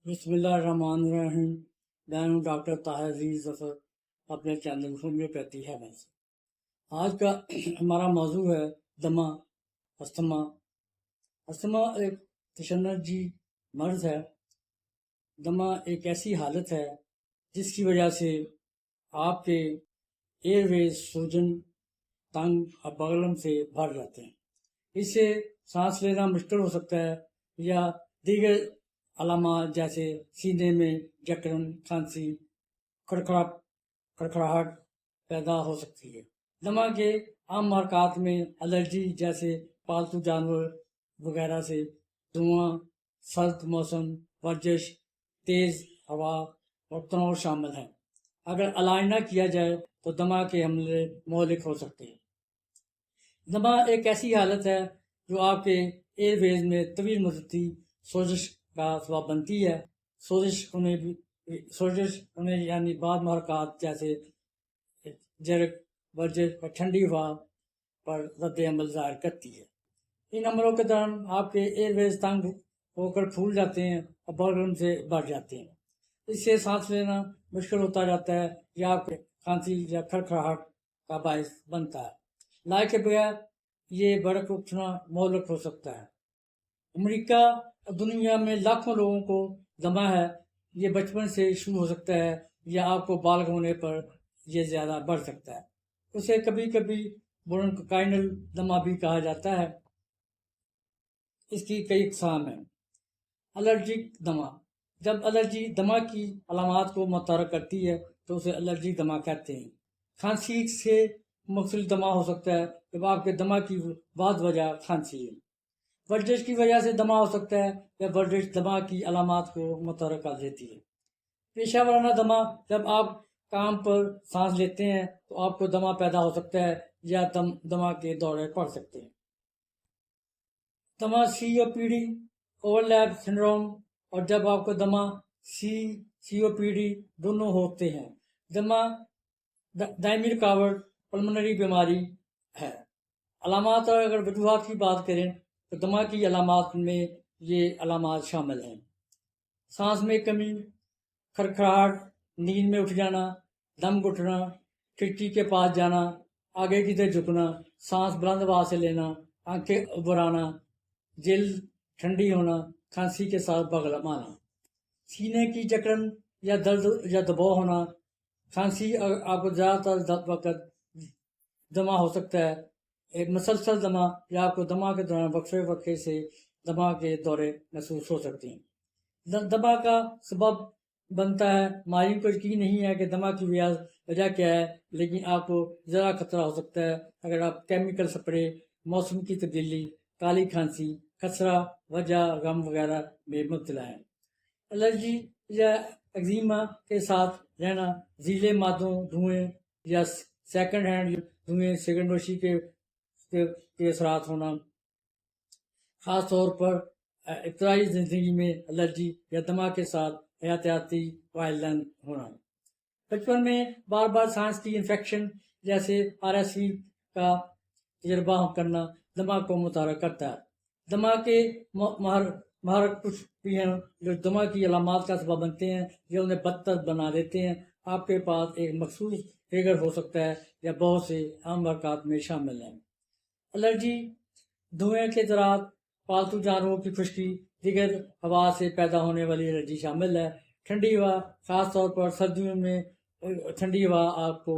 بسم اللہ الرحمن الرحیم۔ میں ہوں ڈاکٹر طاہر عزیز ظفر، اپنے چینل ہومیوپیتھی ہیون سے۔ آج کا ہمارا موضوع ہے دمہ، استھما۔ استھما ایک تشنجی مرض ہے۔ دمہ ایک ایسی حالت ہے جس کی وجہ سے آپ کے ایئر ویز سوجن، تنگ اور بغلم سے بھر جاتے ہیں۔ اس سے سانس لینا مشکل ہو سکتا ہے یا دیگر علامات جیسے سینے میں جکڑن، کھانسی، کھڑکھڑاہٹ پیدا ہو سکتی ہے۔ دمہ کے عام حرکات میں الرجی جیسے پالتو جانور وغیرہ سے، دھواں، سرد موسم، ورزش، تیز ہوا اور تناؤ شامل ہیں۔ اگر علاج نہ کیا جائے تو دمہ کے حملے مہلک ہو سکتے ہیں۔ دمہ ایک ایسی حالت ہے جو آپ کے ایئر ویز میں طویل مدتی سوزش کا سبب بنتی ہے۔ سوزش انہیں یعنی بعض محرکات جیسے جرک، ورزش اور ٹھنڈی ہوا پر رد عمل ظاہر کرتی ہے۔ ان عملوں کے دوران آپ کے ایئر ویز تنگ ہو کر پھول جاتے ہیں اور بغلم سے بڑھ جاتے ہیں۔ اس سے سانس لینا مشکل ہوتا جاتا ہے یا آپ کے کھانسی یا کھڑکھڑاہٹ کا باعث بنتا ہے۔ علاج کے بغیر یہ بڑک اٹھنا مہلک ہو سکتا ہے۔ امریکہ دنیا میں لاکھوں لوگوں کو دمہ ہے۔ یہ بچپن سے شروع ہو سکتا ہے یا آپ کو بالغ ہونے پر یہ زیادہ بڑھ سکتا ہے۔ اسے کبھی کبھی برونکائنل دمہ بھی کہا جاتا ہے۔ اس کی کئی اقسام ہیں۔ الرجک دمہ، جب الرجی دمہ کی علامات کو متحرک کرتی ہے تو اسے الرجک دمہ کہتے ہیں۔ کھانسی سے مختلف دمہ ہو سکتا ہے جب آپ کے دمہ کی بعض وجہ کھانسی ہے۔ ورزش کی وجہ سے دمہ ہو سکتا ہے یا ورزش دمہ کی علامات کو متحرک کر دیتی ہے۔ پیشہ ورانہ دمہ، جب آپ کام پر سانس لیتے ہیں تو آپ کو دمہ پیدا ہو سکتا ہے یا دمہ کے دورے پڑ سکتے ہیں۔ دمہ COPD، اوور لیپ سنڈروم، اور جب آپ کو دمہ COPD دونوں ہوتے ہیں۔ دمہ دائمی رکاوٹ پلمنری بیماری ہے۔ علامات اور اگر وجوہات کی بات کریں تو دمہ کی علامات میں یہ علامات شامل ہیں: سانس میں کمی، کھڑکھڑاہٹ، نیند میں اٹھ جانا، دم گھٹنا، کھڑکی کے پاس جانا، آگے کی طرف جھکنا، سانس بلند آواز سے لینا، آنکھیں ابھر آنا، جلد ٹھنڈی ہونا، کھانسی کے ساتھ بغلم آنا، سینے کی جکڑن یا درد یا دباؤ ہونا۔ کھانسی آپ کو زیادہ تر وقت دمہ ہو سکتا ہے۔ ایک مسلسل دمہ یا آپ کو دمہ کے دوران وقفے سے دمہ کے دورے محسوس ہو سکتے ہیں۔ دمہ کا سبب بنتا ہے، ماہرین کو یقین نہیں ہے کہ دمہ کی وجہ کیا ہے، لیکن آپ کو ذرا خطرہ ہو سکتا ہے اگر آپ کیمیکل سپرے، موسم کی تبدیلی، کالی کھانسی، خسرہ، وجہ، غم وغیرہ میں مبتلا ہیں۔ الرجی یا ایگزیما کے ساتھ رہنا، زہریلے مادوں، دھوئیں یا سیکنڈ ہینڈ دھوئیں، سگریٹ نوشی کے اثرات ہونا، خاص طور پر ابتدائی زندگی میں الرجی یا دمہ کے ساتھ حیاتیاتی وائلن ہونا۔ بچپن میں بار بار سانس کی انفیکشن جیسے RSV کا تجربہ کرنا دمہ کو متحرک کرتا ہے۔ دمہ کے محرک کچھ بھی ہیں جو دمہ کی علامات کا سبب بنتے ہیں یا انہیں بدتر بنا دیتے ہیں۔ آپ کے پاس ایک مخصوص ٹریگر ہو سکتا ہے یا بہت سے عام حرکات میں شامل ہیں۔ الرجی، دھوئیں کے ذرات، پالتو جانوروں کی خشکی، دیگر ہوا سے پیدا ہونے والی الرجی شامل ہے۔ ٹھنڈی ہوا، خاص طور پر سردیوں میں ٹھنڈی ہوا آپ کو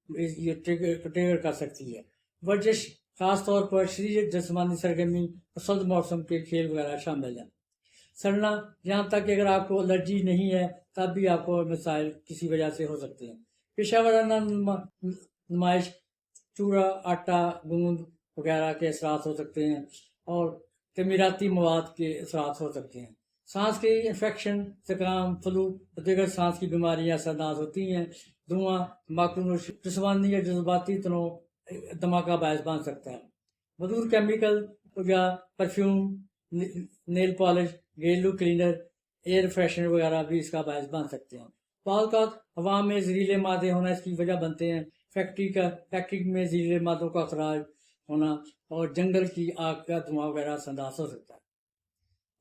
یہ ٹریگر کر سکتی ہے۔ ورزش، خاص طور پر شدید جسمانی سرگرمی اور سرد موسم کے کھیل وغیرہ شامل ہیں۔ سڑنا، یہاں تک کہ اگر آپ کو الرجی نہیں ہے تب بھی آپ کو مسائل کسی وجہ سے ہو سکتے ہیں۔ پیشہ ورانہ نمائش، چوڑا، آٹا، گوند وغیرہ کے اثرات ہو سکتے ہیں اور تعمیراتی مواد کے اثرات ہو سکتے ہیں۔ سانس کی انفیکشن، زکام، فلو اور دیگر سانس کی بیماریاں اثرات ہوتی ہیں۔ دھواں، تمباکو نوشی، جسمانی یا جذباتی تناؤ دمہ کا باعث بن سکتا ہے۔ مضر کیمیکل یا پرفیوم، نیل پالش، گھریلو کلینر، ایئر فریشنر وغیرہ بھی اس کا باعث بن سکتے ہیں۔ بعض اوقات ہوا میں زہریلے مادے ہونا اس کی وجہ بنتے ہیں۔ فیکٹری میں زہریلے مادوں کا اخراج ہونا اور جنگل کی آگ کا دھواں وغیرہ سے انداز ہو سکتا ہے۔